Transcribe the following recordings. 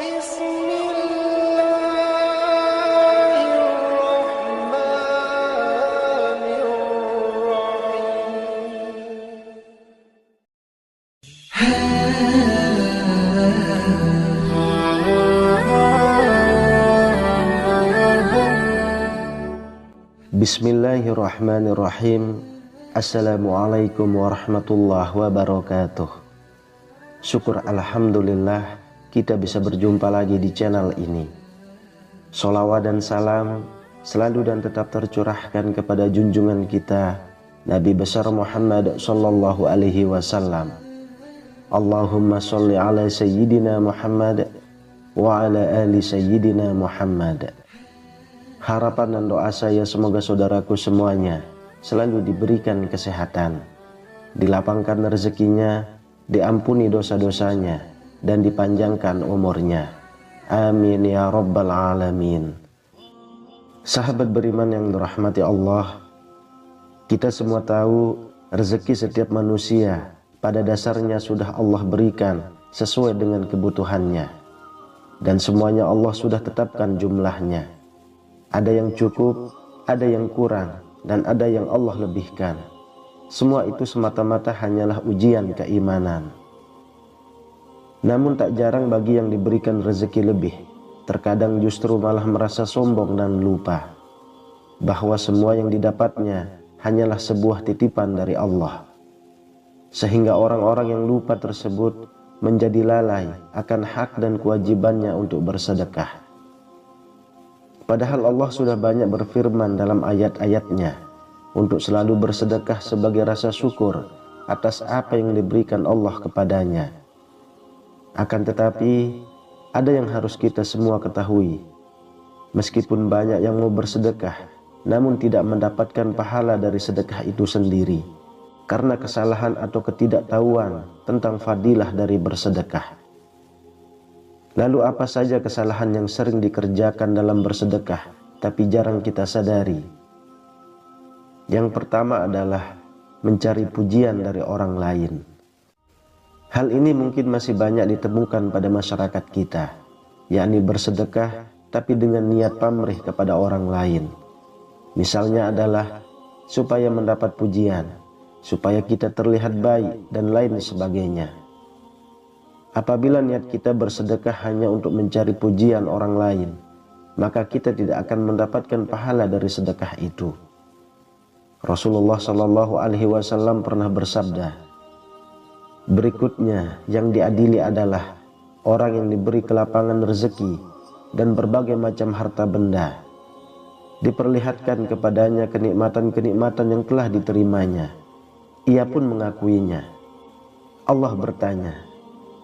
Bismillahirrahmanirrahim. Assalamualaikum warahmatullahi wabarakatuh. Syukur alhamdulillah kita bisa berjumpa lagi di channel ini. Sholawat dan salam selalu dan tetap tercurahkan kepada junjungan kita Nabi besar Muhammad sallallahu alaihi wasallam. Allahumma sholli ala sayyidina Muhammad wa ala ali sayyidina Muhammad. Harapan dan doa saya semoga saudaraku semuanya selalu diberikan kesehatan, dilapangkan rezekinya, diampuni dosa-dosanya, dan dipanjangkan umurnya. Amin ya rabbal alamin. Sahabat beriman yang dirahmati Allah, kita semua tahu rezeki setiap manusia pada dasarnya sudah Allah berikan sesuai dengan kebutuhannya, dan semuanya Allah sudah tetapkan jumlahnya. Ada yang cukup, ada yang kurang, dan ada yang Allah lebihkan. Semua itu semata-mata hanyalah ujian keimanan. Namun tak jarang bagi yang diberikan rezeki lebih, terkadang justru malah merasa sombong dan lupa bahwa semua yang didapatnya hanyalah sebuah titipan dari Allah. Sehingga orang-orang yang lupa tersebut menjadi lalai akan hak dan kewajibannya untuk bersedekah. Padahal Allah sudah banyak berfirman dalam ayat-ayatnya untuk selalu bersedekah sebagai rasa syukur atas apa yang diberikan Allah kepadanya. Akan tetapi ada yang harus kita semua ketahui. Meskipun banyak yang mau bersedekah, namun tidak mendapatkan pahala dari sedekah itu sendiri, karena kesalahan atau ketidaktahuan tentang fadilah dari bersedekah. Lalu apa saja kesalahan yang sering dikerjakan dalam bersedekah tapi jarang kita sadari? Yang pertama adalah mencari pujian dari orang lain. Hal ini mungkin masih banyak ditemukan pada masyarakat kita, yakni bersedekah tapi dengan niat pamrih kepada orang lain. Misalnya adalah supaya mendapat pujian, supaya kita terlihat baik dan lain sebagainya. Apabila niat kita bersedekah hanya untuk mencari pujian orang lain, maka kita tidak akan mendapatkan pahala dari sedekah itu. Rasulullah Shallallahu Alaihi Wasallam pernah bersabda, berikutnya yang diadili adalah orang yang diberi kelapangan rezeki dan berbagai macam harta benda, diperlihatkan kepadanya kenikmatan-kenikmatan yang telah diterimanya. Ia pun mengakuinya. Allah bertanya,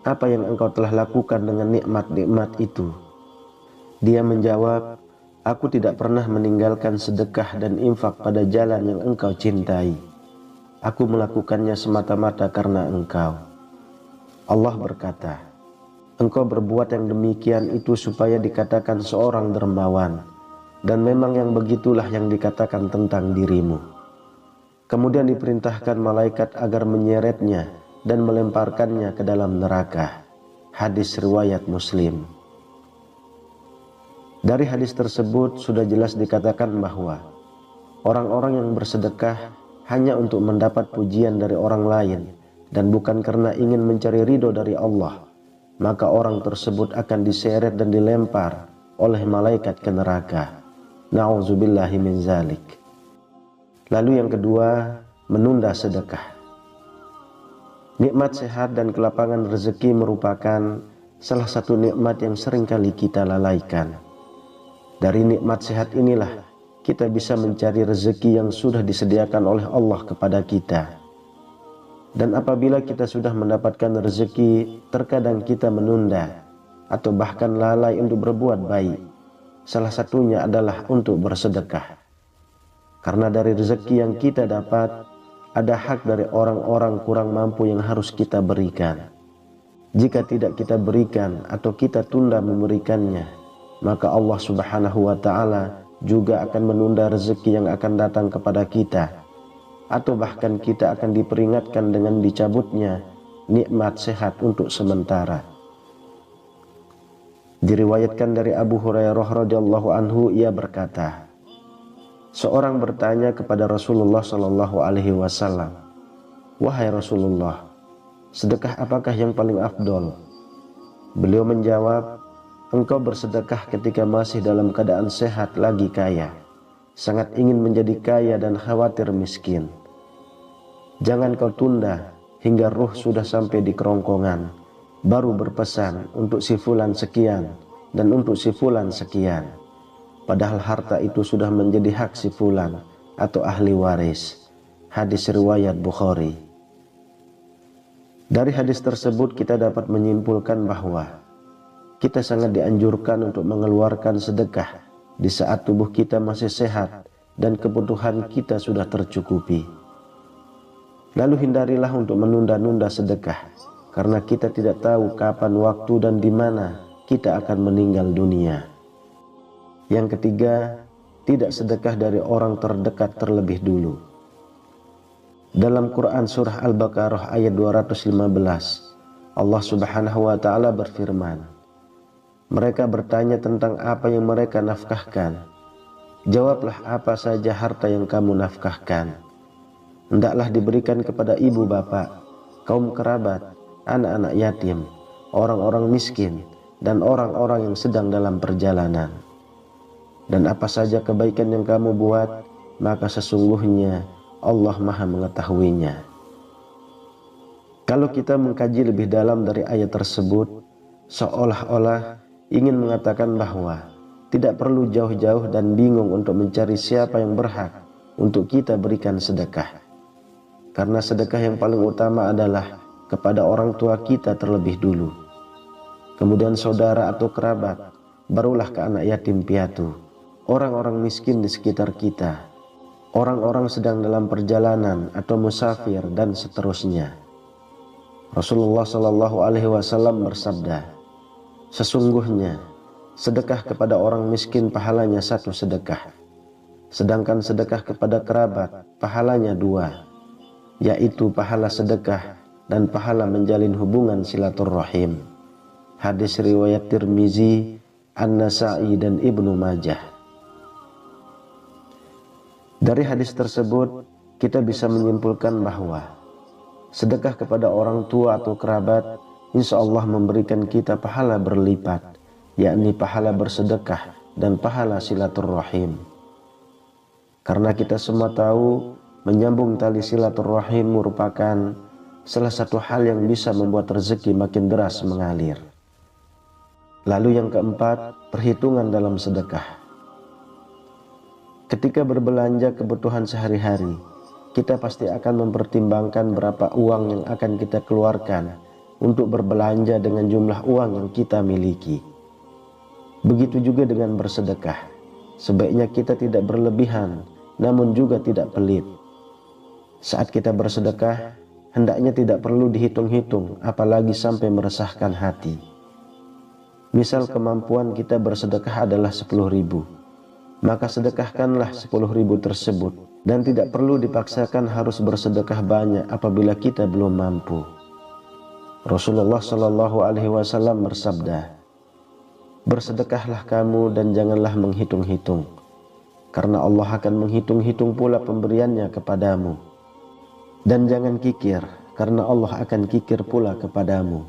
apa yang engkau telah lakukan dengan nikmat-nikmat itu? Dia menjawab, aku tidak pernah meninggalkan sedekah dan infak pada jalan yang engkau cintai. Aku melakukannya semata-mata karena engkau. Allah berkata, engkau berbuat yang demikian itu supaya dikatakan seorang dermawan, dan memang yang begitulah yang dikatakan tentang dirimu. Kemudian diperintahkan malaikat agar menyeretnya dan melemparkannya ke dalam neraka. Hadis riwayat Muslim. Dari hadis tersebut sudah jelas dikatakan bahwa orang-orang yang bersedekah hanya untuk mendapat pujian dari orang lain dan bukan karena ingin mencari ridho dari Allah, maka orang tersebut akan diseret dan dilempar oleh malaikat ke neraka. Na'udzubillahi min zalik. Lalu yang kedua, menunda sedekah. Nikmat sehat dan kelapangan rezeki merupakan salah satu nikmat yang seringkali kita lalaikan. Dari nikmat sehat inilah kita bisa mencari rezeki yang sudah disediakan oleh Allah kepada kita. Dan apabila kita sudah mendapatkan rezeki, terkadang kita menunda atau bahkan lalai untuk berbuat baik. Salah satunya adalah untuk bersedekah. Karena dari rezeki yang kita dapat, ada hak dari orang-orang kurang mampu yang harus kita berikan. Jika tidak kita berikan atau kita tunda memberikannya, maka Allah Subhanahu wa Ta'ala juga akan menunda rezeki yang akan datang kepada kita, atau bahkan kita akan diperingatkan dengan dicabutnya nikmat sehat untuk sementara. Diriwayatkan dari Abu Hurairah radhiyallahu anhu, ia berkata, seorang bertanya kepada Rasulullah sallallahu alaihi wasallam, "Wahai Rasulullah, sedekah apakah yang paling afdol?" Beliau menjawab, "Engkau bersedekah ketika masih dalam keadaan sehat lagi kaya, sangat ingin menjadi kaya dan khawatir miskin. Jangan kau tunda hingga ruh sudah sampai di kerongkongan, baru berpesan untuk si fulan sekian dan untuk si fulan sekian, padahal harta itu sudah menjadi hak si fulan atau ahli waris." Hadis riwayat Bukhari. Dari hadis tersebut kita dapat menyimpulkan bahwa kita sangat dianjurkan untuk mengeluarkan sedekah di saat tubuh kita masih sehat dan kebutuhan kita sudah tercukupi. Lalu hindarilah untuk menunda-nunda sedekah, karena kita tidak tahu kapan waktu dan di mana kita akan meninggal dunia. Yang ketiga, tidak sedekah dari orang terdekat terlebih dulu. Dalam Quran surah Al-Baqarah ayat 215, Allah Subhanahu wa taala berfirman, "Mereka bertanya tentang apa yang mereka nafkahkan. Jawablah, apa saja harta yang kamu nafkahkan. Hendaklah diberikan kepada ibu bapak, kaum kerabat, anak-anak yatim, orang-orang miskin, dan orang-orang yang sedang dalam perjalanan. Dan apa saja kebaikan yang kamu buat, maka sesungguhnya Allah Maha mengetahuinya." Kalau kita mengkaji lebih dalam dari ayat tersebut, seolah-olah ingin mengatakan bahwa tidak perlu jauh-jauh dan bingung untuk mencari siapa yang berhak untuk kita berikan sedekah. Karena sedekah yang paling utama adalah kepada orang tua kita terlebih dulu, kemudian saudara atau kerabat, barulah ke anak yatim piatu, orang-orang miskin di sekitar kita, orang-orang sedang dalam perjalanan atau musafir, dan seterusnya. Rasulullah Shallallahu Alaihi Wasallam bersabda, "Sesungguhnya sedekah kepada orang miskin pahalanya 1 sedekah, sedangkan sedekah kepada kerabat pahalanya 2, yaitu pahala sedekah dan pahala menjalin hubungan silaturrahim." Hadis riwayat Tirmizi, An-Nasa'i, dan Ibnu Majah. Dari hadis tersebut kita bisa menyimpulkan bahwa sedekah kepada orang tua atau kerabat insya Allah memberikan kita pahala berlipat, yakni pahala bersedekah dan pahala silaturrahim. Karena kita semua tahu menyambung tali silaturrahim merupakan salah satu hal yang bisa membuat rezeki makin deras mengalir. Lalu yang keempat, perhitungan dalam sedekah. Ketika berbelanja kebutuhan sehari-hari, kita pasti akan mempertimbangkan berapa uang yang akan kita keluarkan untuk berbelanja dengan jumlah uang yang kita miliki. Begitu juga dengan bersedekah. Sebaiknya kita tidak berlebihan, namun juga tidak pelit. Saat kita bersedekah, hendaknya tidak perlu dihitung-hitung, apalagi sampai meresahkan hati. Misal kemampuan kita bersedekah adalah 10.000, maka sedekahkanlah 10.000 tersebut, dan tidak perlu dipaksakan harus bersedekah banyak apabila kita belum mampu. Rasulullah Shallallahu Alaihi Wasallam bersabda, "Bersedekahlah kamu dan janganlah menghitung-hitung, karena Allah akan menghitung-hitung pula pemberiannya kepadamu. Dan jangan kikir, karena Allah akan kikir pula kepadamu."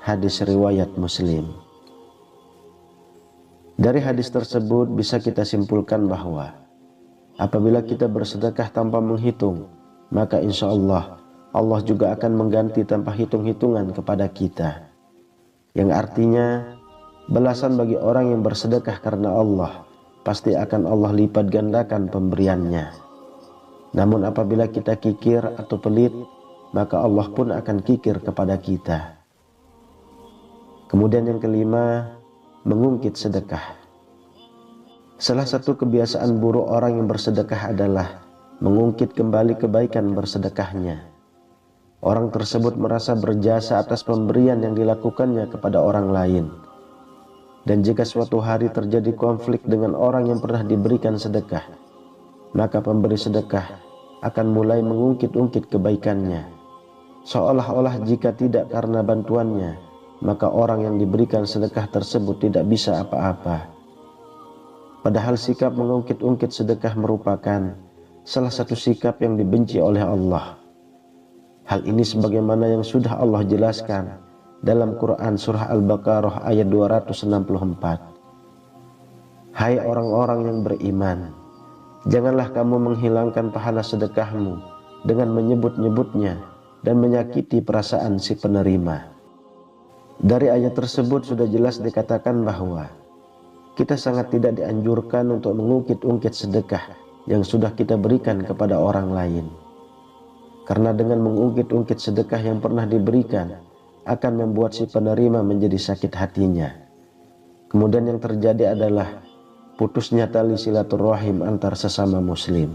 Hadis riwayat Muslim. Dari hadis tersebut bisa kita simpulkan bahwa apabila kita bersedekah tanpa menghitung, maka insya Allah Allah juga akan mengganti tanpa hitung-hitungan kepada kita. Yang artinya balasan bagi orang yang bersedekah karena Allah pasti akan Allah lipat gandakan pemberiannya. Namun apabila kita kikir atau pelit, maka Allah pun akan kikir kepada kita. Kemudian yang kelima, mengungkit sedekah. Salah satu kebiasaan buruk orang yang bersedekah adalah mengungkit kembali kebaikan bersedekahnya. Orang tersebut merasa berjasa atas pemberian yang dilakukannya kepada orang lain. Dan jika suatu hari terjadi konflik dengan orang yang pernah diberikan sedekah, maka pemberi sedekah akan mulai mengungkit-ungkit kebaikannya, seolah-olah jika tidak karena bantuannya, maka orang yang diberikan sedekah tersebut tidak bisa apa-apa. Padahal sikap mengungkit-ungkit sedekah merupakan salah satu sikap yang dibenci oleh Allah. Hal ini sebagaimana yang sudah Allah jelaskan dalam Quran surah Al-Baqarah ayat 264. Hai orang-orang yang beriman, janganlah kamu menghilangkan pahala sedekahmu dengan menyebut-nyebutnya dan menyakiti perasaan si penerima. Dari ayat tersebut sudah jelas dikatakan bahwa kita sangat tidak dianjurkan untuk mengungkit-ungkit sedekah yang sudah kita berikan kepada orang lain. Karena dengan mengungkit-ungkit sedekah yang pernah diberikan akan membuat si penerima menjadi sakit hatinya. Kemudian yang terjadi adalah putusnya tali silaturahim antar sesama muslim.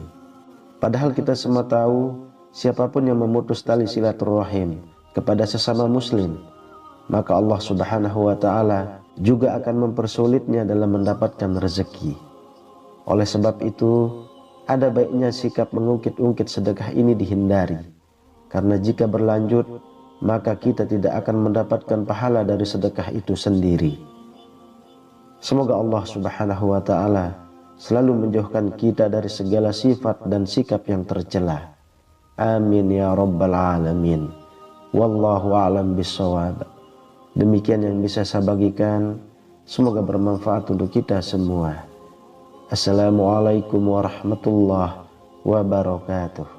Padahal kita semua tahu siapapun yang memutus tali silaturahim kepada sesama muslim, maka Allah Subhanahu wa ta'ala juga akan mempersulitnya dalam mendapatkan rezeki. Oleh sebab itu, ada baiknya sikap mengungkit-ungkit sedekah ini dihindari. Karena jika berlanjut, maka kita tidak akan mendapatkan pahala dari sedekah itu sendiri. Semoga Allah Subhanahu wa ta'ala selalu menjauhkan kita dari segala sifat dan sikap yang tercela. Amin ya rabbal alamin. Wallahu a'lam bissawab. Demikian yang bisa saya bagikan, semoga bermanfaat untuk kita semua. Assalamualaikum warahmatullahi wabarakatuh.